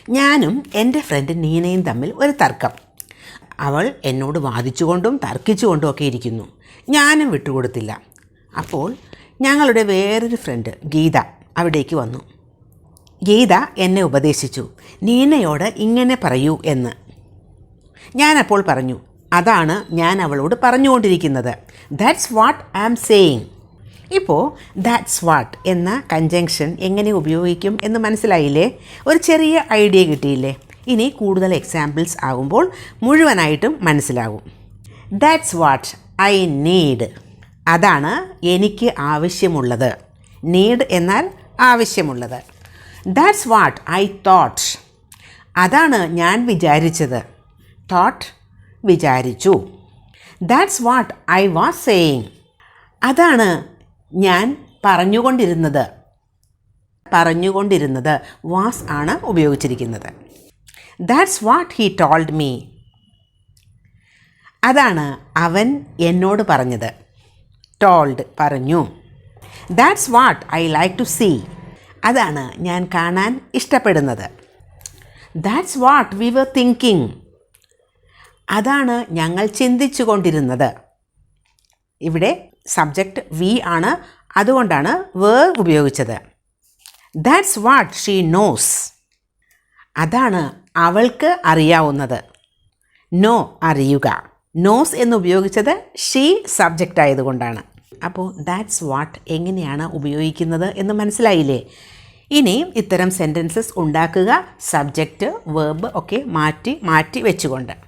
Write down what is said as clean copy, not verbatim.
ഞാനും എൻ്റെ ഫ്രണ്ട് നീനയും തമ്മിൽ ഒരു തർക്കം. അവൾ എന്നോട് വാദിച്ചുകൊണ്ടും തർക്കിച്ചുകൊണ്ടും ഒക്കെ ഇരിക്കുന്നു. ഞാനും വിട്ടുകൊടുത്തില്ല. അപ്പോൾ ഞങ്ങളുടെ വേറൊരു ഫ്രണ്ട് ഗീത അവിടേക്ക് വന്നു. ഗീത എന്നെ ഉപദേശിച്ചു, നീനയോട് ഇങ്ങനെ പറയൂ എന്ന്. ഞാനപ്പോൾ പറഞ്ഞു, അതാണ് ഞാൻ അവളോട് പറഞ്ഞുകൊണ്ടിരിക്കുന്നത്. That's what I am saying. ഇപ്പോൾ ദാറ്റ്സ് വാട്ട് എന്ന കൺജങ്ഷൻ എങ്ങനെ ഉപയോഗിക്കും എന്ന് മനസ്സിലായില്ലേ? ഒരു ചെറിയ ഐഡിയ കിട്ടിയില്ലേ? ഇനി കൂടുതൽ എക്സാമ്പിൾസ് ആകുമ്പോൾ മുഴുവനായിട്ടും മനസ്സിലാകും. That's what I need. അതാണ് എനിക്ക് ആവശ്യമുള്ളത്. നീഡ് എന്നാൽ ആവശ്യമുള്ളത്. That's what I thought. അതാണ് ഞാൻ വിചാരിച്ചത്. തോട്ട് വിചാരിച്ചു. That's what I was saying. അതാണ് ഞാൻ പറഞ്ഞുകൊണ്ടിരുന്നത് വാസ് ആണ് ഉപയോഗിച്ചിരിക്കുന്നത്. That's what he told me. അതാണ് അവൻ എന്നോട് പറഞ്ഞത്. ടോൾഡ് പറഞ്ഞു. That's what I like to see. അതാണ് ഞാൻ കാണാൻ ഇഷ്ടപ്പെടുന്നത്. That's what we were thinking. അതാണ് ഞങ്ങൾ ചിന്തിച്ചു കൊണ്ടിരുന്നത്. ഇവിടെ സബ്ജക്റ്റ് വി ആണ്, അതുകൊണ്ടാണ് വേർബ് ഉപയോഗിച്ചത്. That's what she knows. അതാണ് അവൾക്ക് അറിയാവുന്നത്. നോ അറിയുക. നോസ് എന്ന് ഉപയോഗിച്ചത് ഷീ സബ്ജക്റ്റ് ആയതുകൊണ്ടാണ്. അപ്പോൾ ദാറ്റ്സ് വാട്ട് എങ്ങനെയാണ് ഉപയോഗിക്കുന്നത് എന്ന് മനസ്സിലായില്ലേ? ഇനിയും ഇത്തരം സെൻറ്റൻസസ് ഉണ്ടാക്കുക സബ്ജക്റ്റ് വേർബ് ഒക്കെ മാറ്റി വെച്ചുകൊണ്ട്.